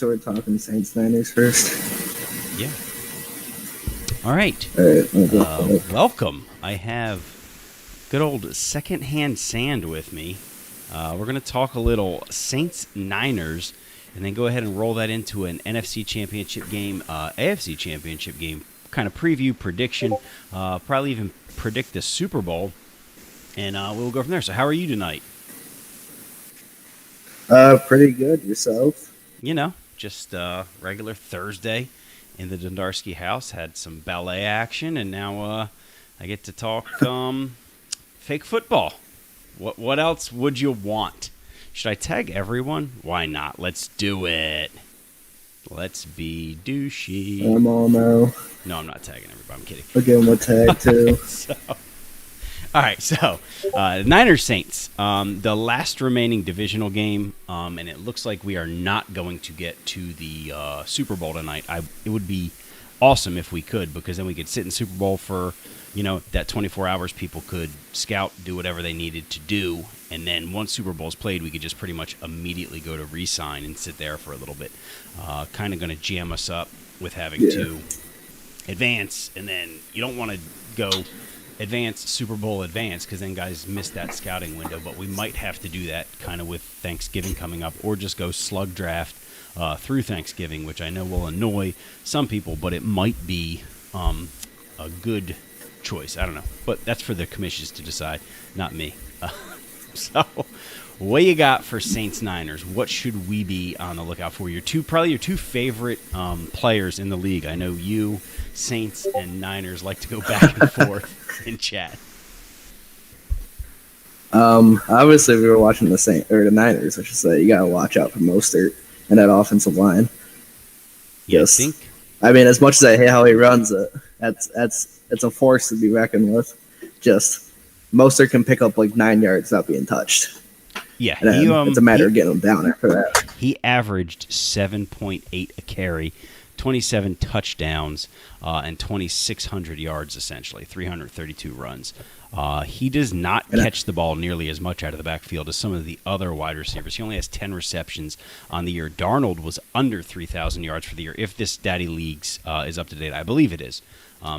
So we're talking Saints Niners first. Yeah. All right. Welcome. I have good old secondhand sand with me. We're going to talk a little Saints Niners, and then go ahead and roll that into an NFC Championship game, AFC Championship game, kind of preview, prediction, probably even predict the Super Bowl, and we'll go from there. So how are you tonight? Pretty good. Yourself? You know, just regular Thursday in the Dundarski house. Had some ballet action, and now I get to talk fake football. What else would you want? Should I tag everyone? Why not? Let's do it. Let's be douchey. I'm all no. No, I'm not tagging everybody. I'm kidding. I'll give him a tag too. All right, so Niners Saints, the last remaining divisional game, and it looks like we are not going to get to the Super Bowl tonight. It would be awesome if we could, because then we could sit in Super Bowl for, that 24 hours. People could scout, do whatever they needed to do, and then once Super Bowl's played, we could just pretty much immediately go to re-sign and sit there for a little bit. Kind of going to jam us up with having to advance, and then you don't want to go advance, Super Bowl advance, because then guys miss that scouting window. But we might have to do that kind of with Thanksgiving coming up, or just go slug draft through Thanksgiving, which I know will annoy some people, but it might be a good choice. I don't know, but that's for the commissions to decide, not me. So what you got for Saints Niners? What should we be on the lookout for? Probably your two favorite players in the league. I know you, Saints and Niners, like to go back and forth in chat. Obviously, if we were watching the Niners, I should say, you gotta watch out for Mostert and that offensive line. Yes. I mean, as much as I hate how he runs it, it's a force to be reckoned with. Just Mostert can pick up like 9 yards without being touched. Yeah, it's a matter of getting him down after that. He averaged 7.8 a carry, 27 touchdowns, and 2,600 yards, essentially, 332 runs. He does not catch the ball nearly as much out of the backfield as some of the other wide receivers. He only has 10 receptions on the year. Darnold was under 3,000 yards for the year, if this Daddy Leagues is up to date. I believe it is.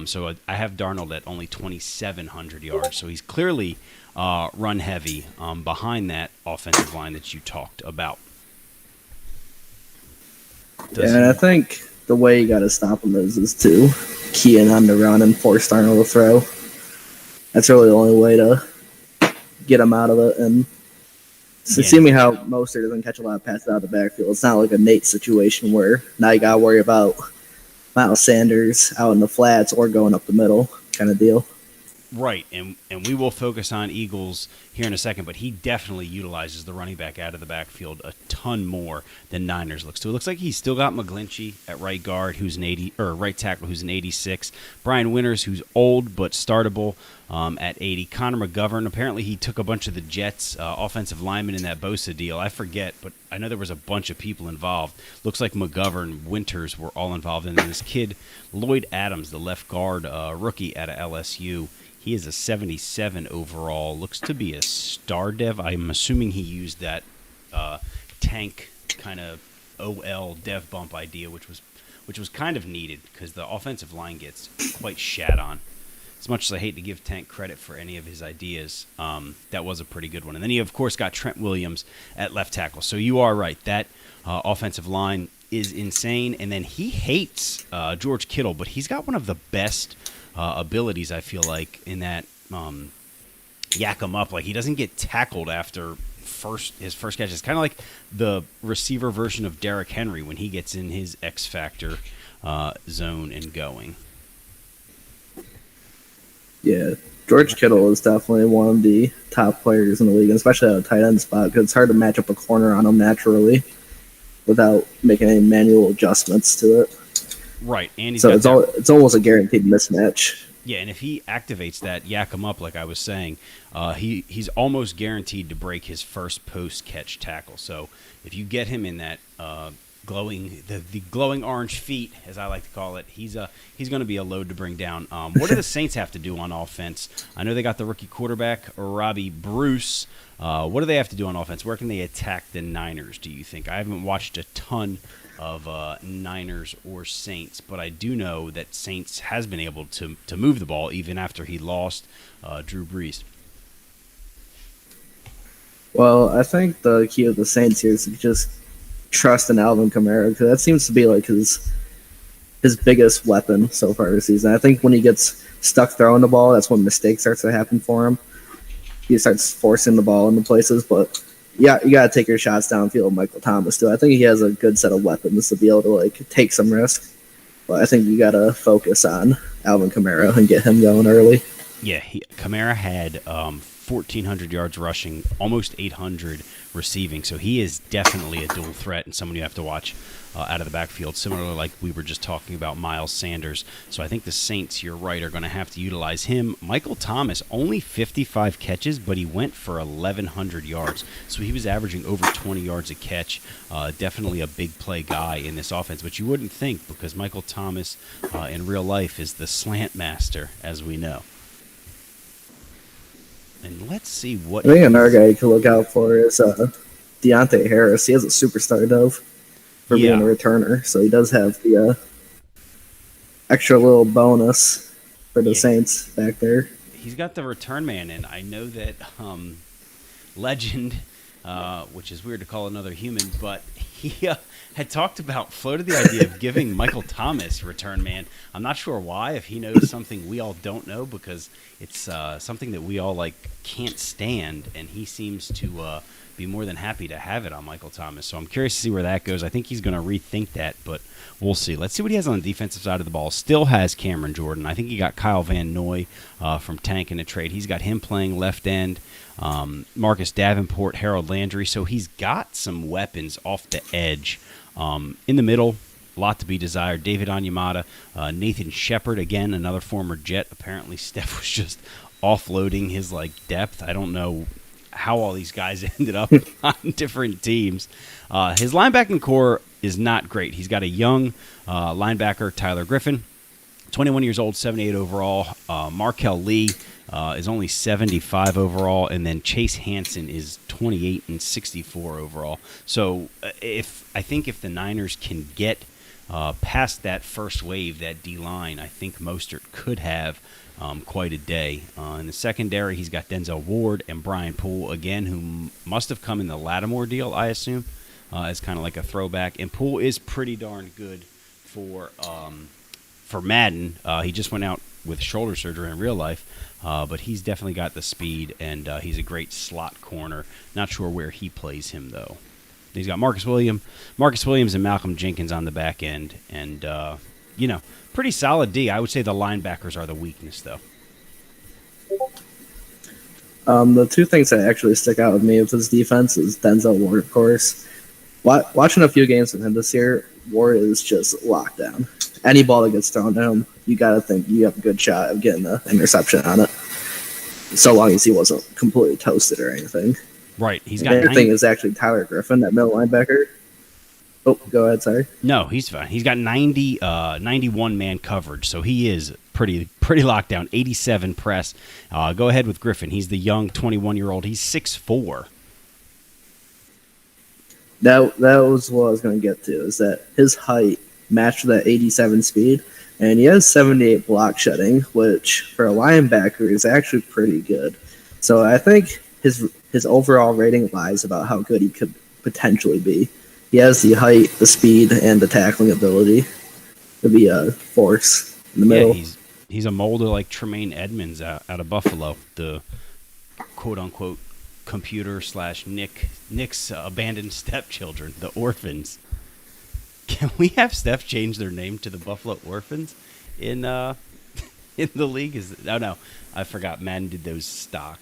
So I have Darnold at only 2,700 yards. So he's clearly run heavy behind that offensive line that you talked about. And I think the way you got to stop him is to key in on the run and force Darnold to throw. That's really the only way to get him out of it. And see me how Mostert doesn't catch a lot of passes out of the backfield. It's not like a Nate situation where now you got to worry about Miles Sanders out in the flats or going up the middle kind of deal. Right, and we will focus on Eagles here in a second, but he definitely utilizes the running back out of the backfield a ton more than Niners looks to. It looks like he's still got McGlinchey at right guard, who's an 80, or right tackle, who's an 86. Brian Winters, who's old but startable at 80. Connor McGovern, apparently he took a bunch of the Jets offensive linemen in that Bosa deal. I forget, but I know there was a bunch of people involved. Looks like McGovern, Winters were all involved, and then this kid Lloyd Adams, the left guard rookie out of LSU. He is a 77 overall. Looks to be a star dev. I'm assuming he used that tank kind of OL dev bump idea, which was kind of needed because the offensive line gets quite shat on. As much as I hate to give Tank credit for any of his ideas, that was a pretty good one. And then you, of course, got Trent Williams at left tackle. So you are right. That offensive line is insane. And then he hates George Kittle, but he's got one of the best abilities, I feel like, in that yak him up. Like, he doesn't get tackled after his first catch. It's kind of like the receiver version of Derrick Henry when he gets in his X Factor zone and going. Yeah, George Kittle is definitely one of the top players in the league, especially at a tight end spot, because it's hard to match up a corner on him naturally without making any manual adjustments to it. Right, and so it's almost a guaranteed mismatch. Yeah, and if he activates that yak him up, like I was saying, he's almost guaranteed to break his first post catch tackle. So if you get him in that the glowing orange feet, as I like to call it, he's going to be a load to bring down. What do the Saints have to do on offense? I know they got the rookie quarterback, Robbie Bruce. What do they have to do on offense? Where can they attack the Niners, do you think? I haven't watched a ton of Niners or Saints, but I do know that Saints has been able to move the ball even after he lost Drew Brees. Well, I think the key of the Saints here is to just trust in Alvin Kamara, because that seems to be like his biggest weapon so far this season. I think when he gets stuck throwing the ball, that's when mistakes starts to happen for him. He starts forcing the ball into places, but yeah, you got to take your shots downfield. Michael Thomas too. I think he has a good set of weapons to be able to like take some risk, but I think you got to focus on Alvin Kamara and get him going early. Yeah, Kamara had 1,400 yards rushing, almost 800 receiving. So he is definitely a dual threat and someone you have to watch out of the backfield, similar like we were just talking about Miles Sanders. So I think the Saints, you're right, are going to have to utilize him. Michael Thomas, only 55 catches, but he went for 1,100 yards. So he was averaging over 20 yards a catch. Definitely a big play guy in this offense, but you wouldn't think, because Michael Thomas in real life is the slant master, as we know. And let's see what. I think another guy you can look out for is Deontay Harris. He has a superstar dove for being a returner, so he does have the extra little bonus for the Saints back there. He's got the return man, and I know that Legend, which is weird to call another human, but he had floated the idea of giving Michael Thomas return man. I'm not sure why, if he knows something we all don't know, because it's something that we all can't stand, and he seems to be more than happy to have it on Michael Thomas. So I'm curious to see where that goes. I think he's going to rethink that, but we'll see. Let's see what he has on the defensive side of the ball. Still has Cameron Jordan. I think he got Kyle Van Noy from Tank in a trade. He's got him playing left end. Marcus Davenport, Harold Landry. So he's got some weapons off the edge. In the middle, a lot to be desired. David Onyemata, Nathan Shepard, again, another former Jet. Apparently Steph was just offloading his depth. I don't know how all these guys ended up on different teams. His linebacking core is not great. He's got a young linebacker, Tyler Griffin, 21 years old, 78 overall. Markel Lee is only 75 overall, and then Chase Hansen is 28 and 64 overall. So I think if the Niners can get past that first wave, that D-line, I think Mostert could have quite a day. In the secondary, he's got Denzel Ward and Brian Poole, again, who must have come in the Lattimore deal, I assume, as kind of like a throwback. And Poole is pretty darn good for Madden. He just went out with shoulder surgery in real life, but he's definitely got the speed, and he's a great slot corner. Not sure where he plays him, though. He's got Marcus Williams and Malcolm Jenkins on the back end, and, pretty solid D. I would say the linebackers are the weakness, though. The two things that actually stick out with me with his defense is Denzel Ward, of course. Watching a few games with him this year, Ward is just locked down. Any ball that gets thrown to him, you got to think you have a good shot of getting an interception on it, so long as he wasn't completely toasted or anything. Right. He's got. The other thing is actually Tyler Griffin, that middle linebacker. Oh, go ahead, sorry. No, he's fine. He's got 91 man coverage, so he is pretty locked down. 87 press. Go ahead with Griffin. He's the young 21-year-old. He's 6'4". That was what I was going to get to, is that his height matched that 87 speed, and he has 78 block shedding, which for a linebacker is actually pretty good. So I think his overall rating lies about how good he could potentially be. He has the height, the speed, and the tackling ability to be a force in the middle. Yeah, he's a molder like Tremaine Edmonds out of Buffalo, the quote-unquote computer / Nick's abandoned stepchildren, the Orphans. Can we have Steph change their name to the Buffalo Orphans in the league? No, I forgot. Madden did those stock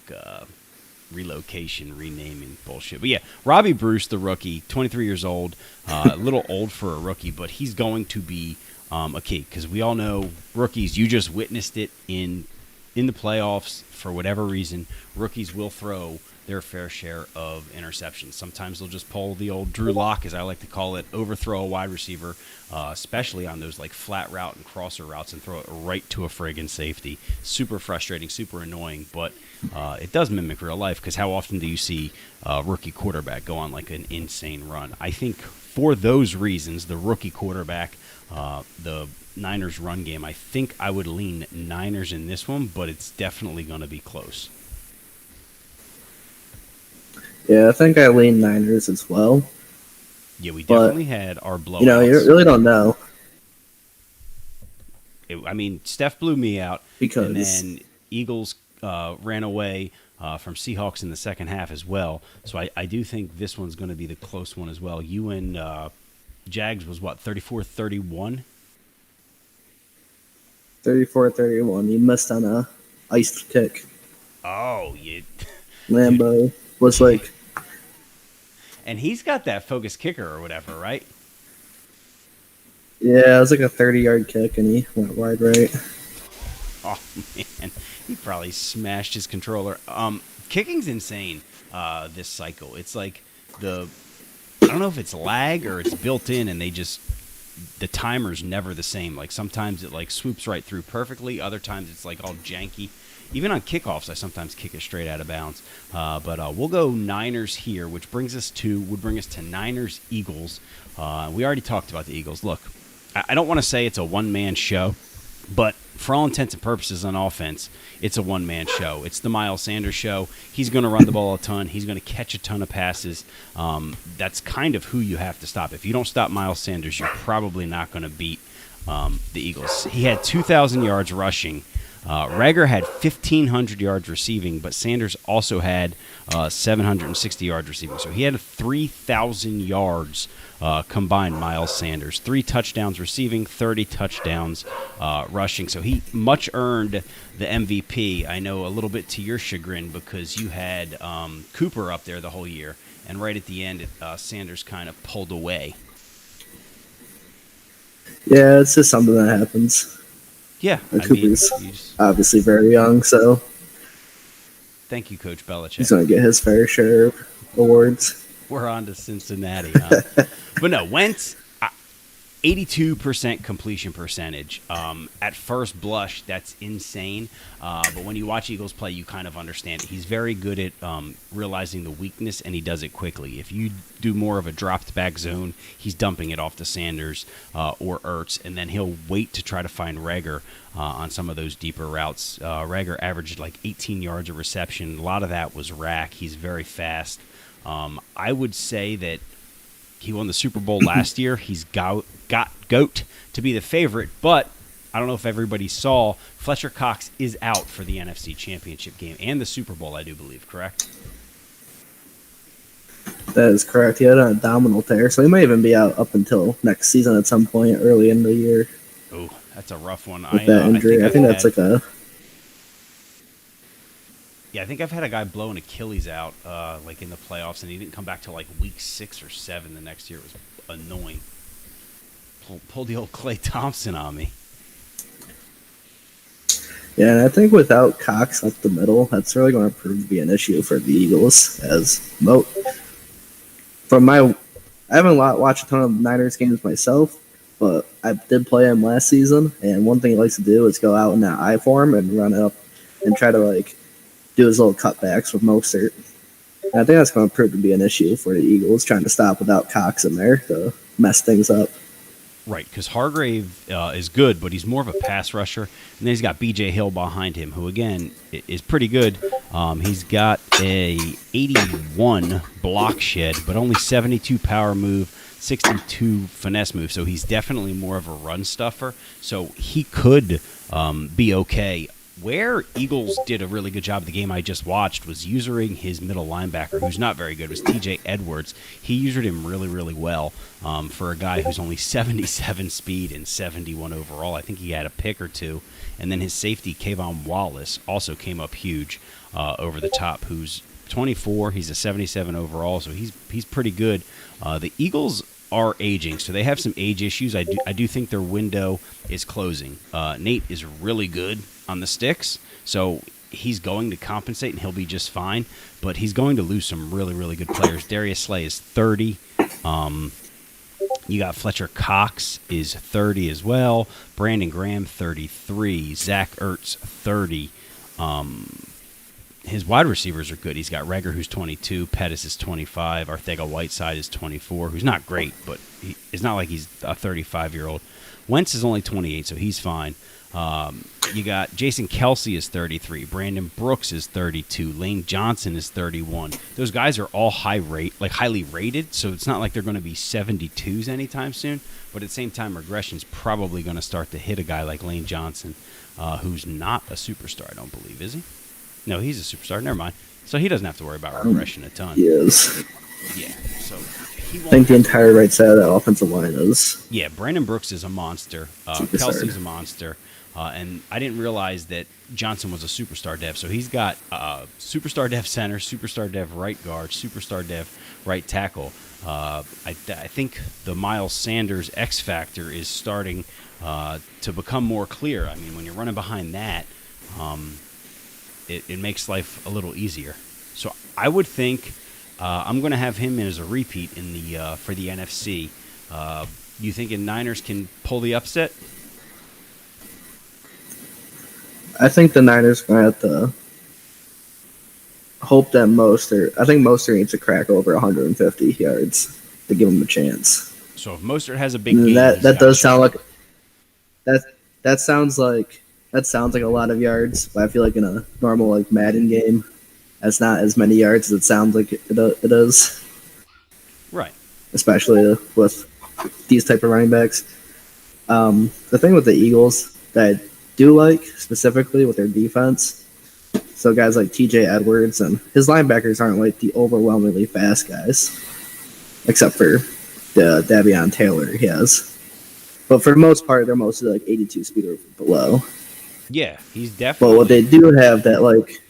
relocation, renaming bullshit. But yeah, Robbie Bruce, the rookie, 23 years old, a little old for a rookie, but he's going to be a key, because we all know rookies, you just witnessed it in the playoffs. For whatever reason, rookies will throw their fair share of interceptions. Sometimes they'll just pull the old Drew Lock, as I like to call it, overthrow a wide receiver, especially on those flat route and crosser routes, and throw it right to a friggin' safety. Super frustrating, super annoying, but it does mimic real life, because how often do you see a rookie quarterback go on an insane run? I think for those reasons, the rookie quarterback, the Niners run game, I think I would lean Niners in this one, but it's definitely going to be close. Yeah, I think I lean Niners as well. Yeah, we definitely had our blowouts. You really don't know. Steph blew me out, Because and then Eagles ran away from Seahawks in the second half as well. So I do think this one's going to be the close one as well. You and Jags was what, 34-31? 34-31. You missed on a iced kick. Oh, yeah. Lambo was like... And he's got that focus kicker or whatever, right? Yeah, it was like a 30-yard kick, and he went wide right. Oh, man. He probably smashed his controller. Kicking's insane this cycle. It's like I don't know if it's lag or it's built in, and the timer's never the same. Like sometimes it like swoops right through perfectly. Other times it's like all janky. Even on kickoffs, I sometimes kick it straight out of bounds. But we'll go Niners here, which would bring us to Niners-Eagles. We already talked about the Eagles. Look, I don't want to say it's a one-man show, but for all intents and purposes on offense, it's a one-man show. It's the Miles Sanders show. He's going to run the ball a ton. He's going to catch a ton of passes. That's kind of who you have to stop. If you don't stop Miles Sanders, you're probably not going to beat the Eagles. He had 2,000 yards rushing. Reagor had 1,500 yards receiving, but Sanders also had 760 yards receiving. So he had 3,000 yards combined, Miles Sanders. 3 touchdowns receiving, 30 touchdowns rushing. So he much earned the MVP. I know a little bit to your chagrin because you had Cooper up there the whole year, and right at the end, Sanders kind of pulled away. Yeah, it's just something that happens. Yeah, Cooper's obviously very young, so thank you, Coach Belichick. He's going to get his fair share of awards. We're on to Cincinnati, huh? But no, Wentz, 82% completion percentage. At first blush, that's insane. But when you watch Eagles play, you kind of understand it. He's very good at realizing the weakness, and he does it quickly. If you do more of a dropped back zone, he's dumping it off to Sanders or Ertz, and then he'll wait to try to find Reagor on some of those deeper routes. Reagor averaged like 18 yards of reception. A lot of that was rack. He's very fast. I would say that he won the Super Bowl last year. He's got GOAT to be the favorite, but I don't know if everybody saw Fletcher Cox is out for the NFC Championship game and the Super Bowl, I do believe, correct? That is correct. He had an abdominal tear, so he may even be out up until next season at some point early in the year. Oh, that's a rough one. With that injury. I think that's like a... Yeah, I think I've had a guy blow an Achilles out like in the playoffs, and he didn't come back till like week 6 or 7 the next year. It was annoying. Pulled the old Klay Thompson on me. Yeah, and I think without Cox up the middle, that's really going to prove to be an issue for the Eagles. I haven't watched a ton of Niners games myself, but I did play him last season, and one thing he likes to do is go out in that I form and run up and try to like do his little cutbacks with Mostert. And I think that's going to prove to be an issue for the Eagles, trying to stop without Cox in there to mess things up. Right, because Hargrave is good, but he's more of a pass rusher. And then he's got B.J. Hill behind him, who, again, is pretty good. He's got a 81 block shed, but only 72 power move, 62 finesse move. So he's definitely more of a run stuffer. So he could be okay. Where Eagles did a really good job of the game I just watched was using his middle linebacker, who's not very good, was T.J. Edwards. He used him really, really well for a guy who's only 77 speed and 71 overall. I think he had a pick or two. And then his safety, Kayvon Wallace, also came up huge over the top, who's 24. He's a 77 overall, so he's pretty good. The Eagles are aging, so they have some age issues. I do think their window is closing. Nate is really good on the sticks, so he's going to compensate and he'll be just fine, but he's going to lose some really, really good players. Darius Slay is 30. You got Fletcher Cox is 30 as well. Brandon Graham, 33. Zach Ertz, 30. his wide receivers are good. He's got Reagor, who's 22, Pettis is 25, Arcega-Whiteside is 24, who's not great, but it's not like he's a 35-year-old. Wentz is only 28, so he's fine. You got Jason Kelsey is 33, Brandon Brooks is 32, Lane Johnson is 31. Those guys are all highly rated, so it's not like they're going to be 72s anytime soon. But at the same time, regression's probably going to start to hit a guy like Lane Johnson, who's not a superstar, I don't believe, is he? No, he's a superstar. Never mind. So he doesn't have to worry about regression a ton. He is. Yeah. So I think the entire right side of that offensive line is. Yeah, Brandon Brooks is a monster. Kelsey's a monster. And I didn't realize that Johnson was a superstar dev. So he's got superstar dev center, superstar dev right guard, superstar dev right tackle. I think the Miles Sanders X factor is starting to become more clear. I mean, when you're running behind that, it makes life a little easier. So I would think I'm going to have him in as a repeat in the for the NFC. You thinking Niners can pull the upset? I think the Niners are going to have to hope that Mostert needs to crack over 150 yards to give him a chance. So if Mostert has a big game, that does sound like that sounds like a lot of yards. But I feel like in a normal like Madden game, that's not as many yards as it sounds like it is. Right. Especially with these type of running backs. The thing with the Eagles that I do like specifically with their defense, so guys like TJ Edwards and his linebackers aren't like the overwhelmingly fast guys, except for the Davion Taylor he has. But for the most part, they're mostly like 82 speed or below. Yeah, he's definitely. But what they do have that like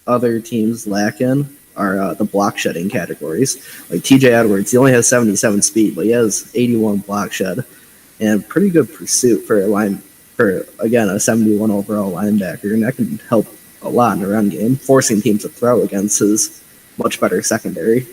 other teams lack in are the block shedding categories. Like TJ Edwards, he only has 77 speed, but he has 81 block shed and pretty good pursuit for a 71 overall linebacker, and that can help a lot in the run game, forcing teams to throw against his much better secondary.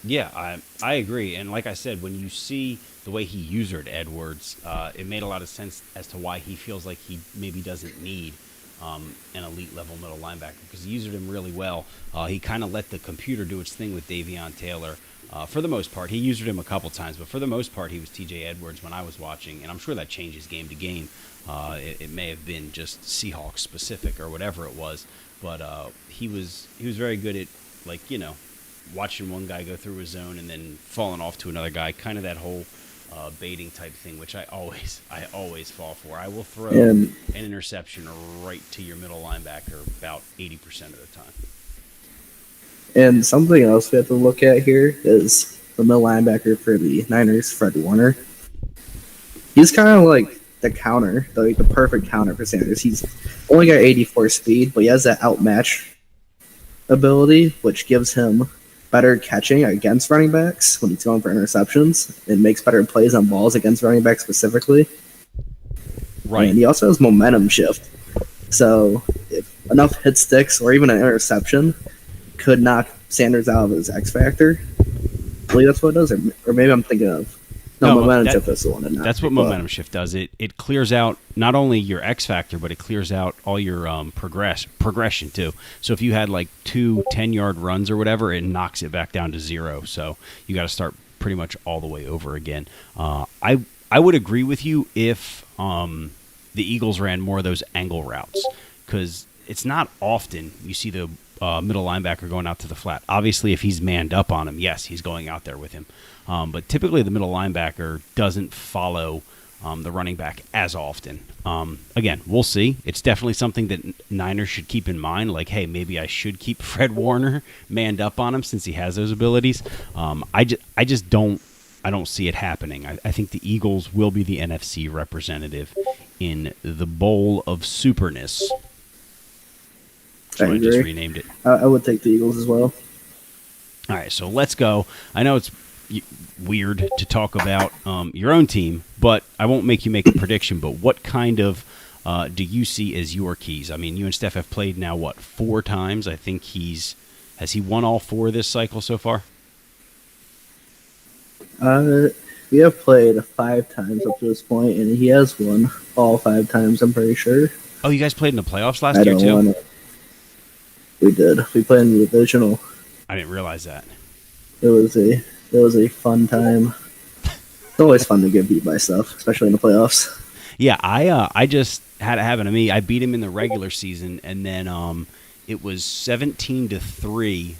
Yeah, I agree. And like I said, when you see the way he usered Edwards, it made a lot of sense as to why he feels like he maybe doesn't need an elite level middle linebacker, because he used him really well. He kind of let the computer do its thing with Davion Taylor. For the most part, he used him a couple times, but for the most part, he was TJ Edwards when I was watching, and I'm sure that changes game to game. It may have been just Seahawks specific or whatever it was, but he was very good at, like, watching one guy go through his zone and then falling off to another guy, kind of that whole baiting type thing, which I always fall for. I will throw an interception right to your middle linebacker about 80% of the time. And something else we have to look at here is the middle linebacker for the Niners, Fred Warner. He's kind of like the counter, the perfect counter for Sanders. He's only got 84 speed, but he has that outmatch ability, which gives him better catching against running backs when he's going for interceptions. It makes better plays on balls against running backs specifically. Right. And he also has momentum shift. So if enough hit sticks or even an interception could knock Sanders out of his X factor, I believe that's what it does. Or maybe I'm thinking of momentum shift is the one. That's what momentum shift does. It clears out not only your X factor, but it clears out all your progression too. So if you had like 2 10-yard runs or whatever, it knocks it back down to 0. So you got to start pretty much all the way over again. I would agree with you if the Eagles ran more of those angle routes, because it's not often you see the middle linebacker going out to the flat. Obviously, if he's manned up on him, yes, he's going out there with him. But typically the middle linebacker doesn't follow the running back as often. Again, we'll see. It's definitely something that Niners should keep in mind. Like, hey, maybe I should keep Fred Warner manned up on him since he has those abilities. I just don't see it happening. I think the Eagles will be the NFC representative in the Bowl of Superness. So I just renamed it. I would take the Eagles as well. All right, so let's go. I know it's weird to talk about your own team, but I won't make you make a prediction. But what kind of do you see as your keys? I mean, you and Steph have played now, 4 times? I think has he won all 4 this cycle so far? We have played 5 times up to this point, and he has won all 5 times, I'm pretty sure. Oh, you guys played in the playoffs last year too? We did. We played in the divisional. I didn't realize that. It was a fun time. It's always fun to get beat by stuff, especially in the playoffs. Yeah, I just had it happen to me. I beat him in the regular season, and then it was 17-3.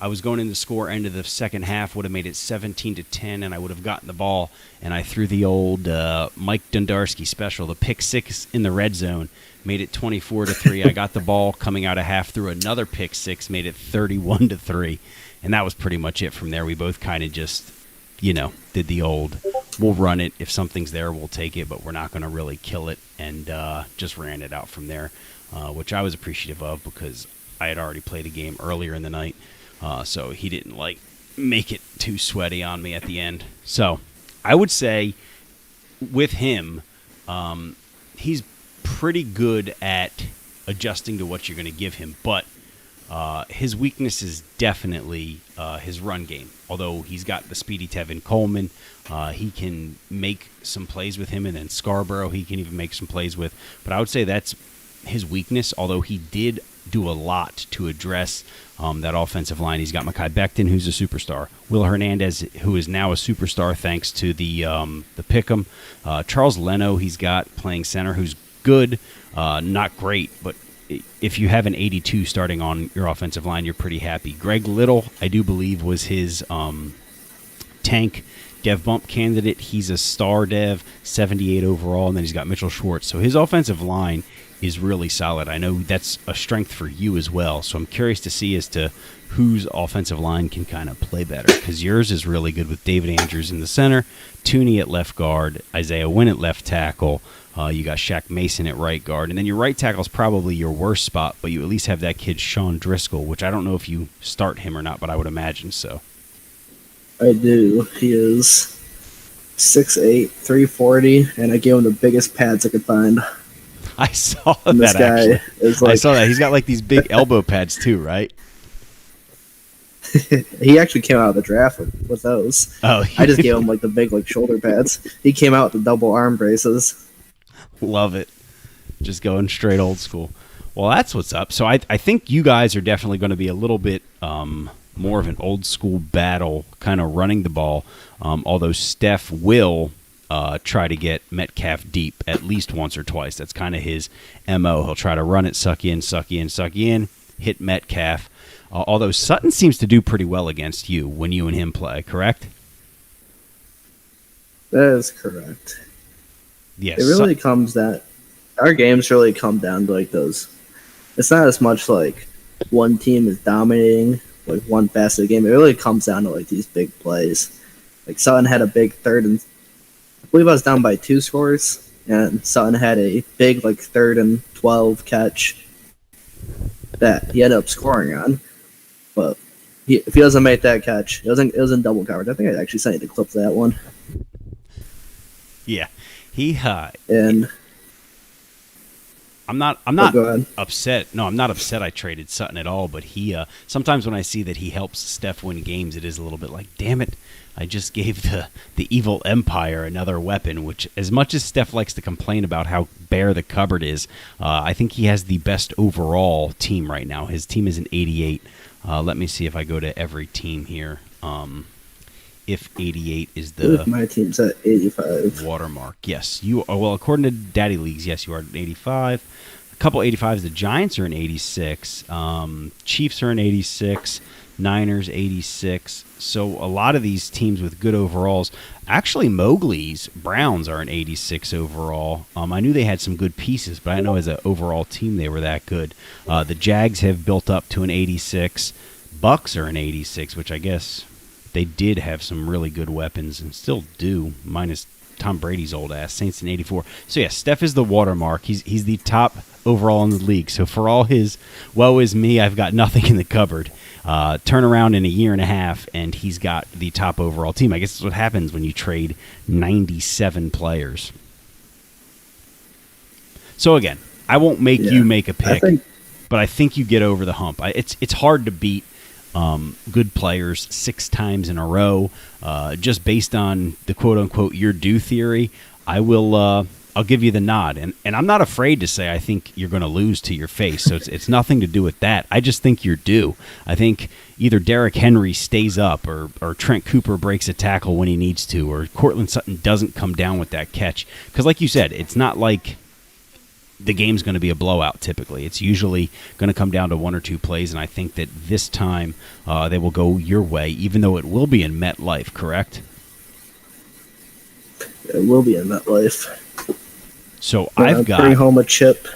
I was going in the score end of the second half, would have made it 17-10, and I would have gotten the ball, and I threw the old Mike Dundarski special, the pick six in the red zone, made it 24-3. I got the ball coming out of half, threw another pick six, made it 31-3, and that was pretty much it from there. We both kind of just, did the old, we'll run it. If something's there, we'll take it, but we're not going to really kill it, and just ran it out from there, which I was appreciative of because I had already played a game earlier in the night. So he didn't make it too sweaty on me at the end. So I would say with him, he's pretty good at adjusting to what you're going to give him. But his weakness is definitely his run game. Although he's got the speedy Tevin Coleman, he can make some plays with him. And then Scarborough, he can even make some plays with. But I would say that's his weakness, although he did do a lot to address that offensive line. He's got Mekhi Becton, who's a superstar. Will Hernandez, who is now a superstar thanks to the pick'em. Charles Leno, he's got playing center, who's good, not great, but if you have an 82 starting on your offensive line, you're pretty happy. Greg Little, I do believe, was his tank dev bump candidate. He's a star dev, 78 overall, and then he's got Mitchell Schwartz. So his offensive line is really solid. I know that's a strength for you as well, so I'm curious to see as to whose offensive line can kind of play better, because yours is really good with David Andrews in the center, Tooney at left guard, Isaiah Wynn at left tackle, you got Shaq Mason at right guard, and then your right tackle is probably your worst spot, but you at least have that kid Sean Driscoll, which I don't know if you start him or not, but I would imagine so. I do. He is 6'8", 340, and I gave him the biggest pads I could find. I saw and that, actually. I saw that. He's got these big elbow pads too, right? He actually came out of the draft with those. Oh, I just gave him the big shoulder pads. He came out with the double arm braces. Love it. Just going straight old school. Well, that's what's up. So I think you guys are definitely going to be a little bit more of an old school battle, kind of running the ball. Although Steph will try to get Metcalf deep at least once or twice. That's kind of his MO. He'll try to run it, suck you in, hit Metcalf. Although Sutton seems to do pretty well against you when you and him play, correct? That is correct. Yes. It really comes that our games really come down to those. It's not as much one team is dominating one facet of the game. It really comes down to these big plays. Sutton had a big third and I believe I was down by 2 scores, and Sutton had a big 3rd and 12 catch that he ended up scoring on. But if he doesn't make that catch, it was in double coverage. I think I actually sent you the clip of that one. Yeah, he and I'm not upset. No, I'm not upset I traded Sutton at all. But he sometimes when I see that he helps Steph win games, it is a little bit damn it. I just gave the evil Empire another weapon, which as much as Steph likes to complain about how bare the cupboard is, I think he has the best overall team right now. His team is an 88. Let me see if I go to every team here. If 88 is my team's at 85 watermark. Yes, you are. Well, according to Daddy Leagues, yes, you are at 85. A couple 85s. The Giants are in 86. Chiefs are in 86. Niners 86. So a lot of these teams with good overalls. Actually, Mowgli's Browns are an 86 overall. I knew they had some good pieces, but I know as an overall team they were that good. The Jags have built up to an 86. Bucks are an 86, which I guess they did have some really good weapons and still do, minus Tom Brady's old ass. Saints in 84. So yeah, Steph is the watermark. He's the top overall in the league. So for all his woe is me, I've got nothing in the cupboard. Turn around in a year and a half, and he's got the top overall team. I guess that's what happens when you trade 97 players. So again, I won't make you make a pick, but I think you get over the hump. It's hard to beat good players 6 times in a row, just based on the quote unquote "you're due" theory. I'll I'll give you the nod. And I'm not afraid to say I think you're going to lose to your face. So it's nothing to do with that. I just think you're due. I think either Derrick Henry stays up or Trent Cooper breaks a tackle when he needs to, or Cortland Sutton doesn't come down with that catch. Because like you said, it's not like the game's going to be a blowout typically. It's usually going to come down to one or two plays, and I think that this time they will go your way, even though it will be in MetLife, correct? It will be in MetLife. So I've got... Bring home a chip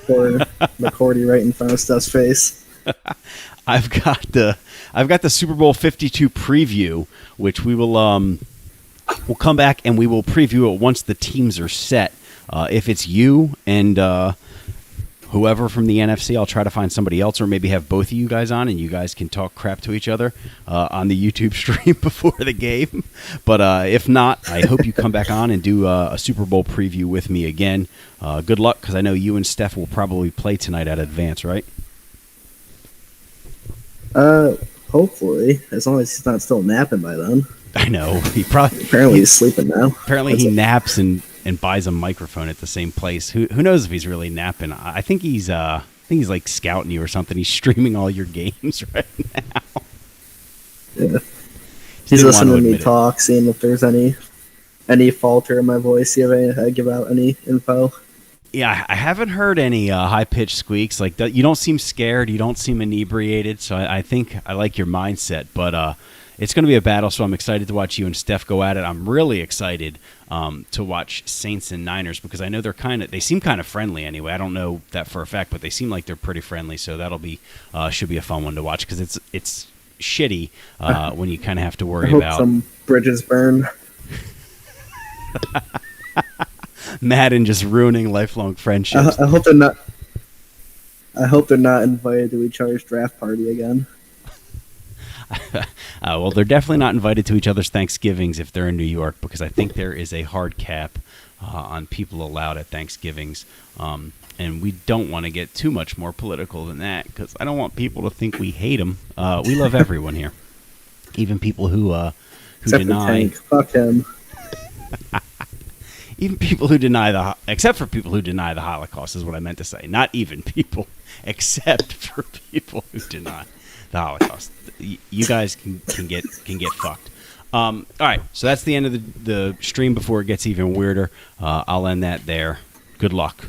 for McCourty right in front of Steph's face. I've got the Super Bowl 52 preview, which we will we'll come back and we will preview it once the teams are set. If it's you and whoever from the NFC, I'll try to find somebody else, or maybe have both of you guys on, and you guys can talk crap to each other on the YouTube stream before the game. But if not, I hope you come back on and do a Super Bowl preview with me again. Good luck, because I know you and Steph will probably play tonight at Advance, right? Hopefully, as long as he's not still napping by then. I know. He probably apparently he's sleeping now. Apparently he naps and buys a microphone at the same place. Who knows if he's really napping? I think he's like scouting you or something. He's streaming all your games right now. Yeah. He's listening to me talk, seeing if there's any falter in my voice. See if I give out any info. Yeah, I haven't heard any high-pitched squeaks. Like that. You don't seem scared. You don't seem inebriated. So I think I like your mindset. But it's going to be a battle, so I'm excited to watch you and Steph go at it. I'm really excited to watch Saints and Niners, because I know they seem kind of friendly anyway. I don't know that for a fact, but they seem like they're pretty friendly. So that'll be should be a fun one to watch, because it's shitty when you kind of have to worry about some bridges burn. Madden just ruining lifelong friendships. I hope they're not. I hope they're not invited to each other's draft party again. Well, they're definitely not invited to each other's Thanksgivings if they're in New York, because I think there is a hard cap on people allowed at Thanksgivings. And we don't want to get too much more political than that, because I don't want people to think we hate them. We love everyone here, even people who Except deny. For Tank. Fuck him. Even people who deny except for people who deny the Holocaust is what I meant to say. Not even people, except for people who deny the Holocaust. You guys can get fucked. All right, so that's the end of the stream before it gets even weirder. I'll end that there. Good luck.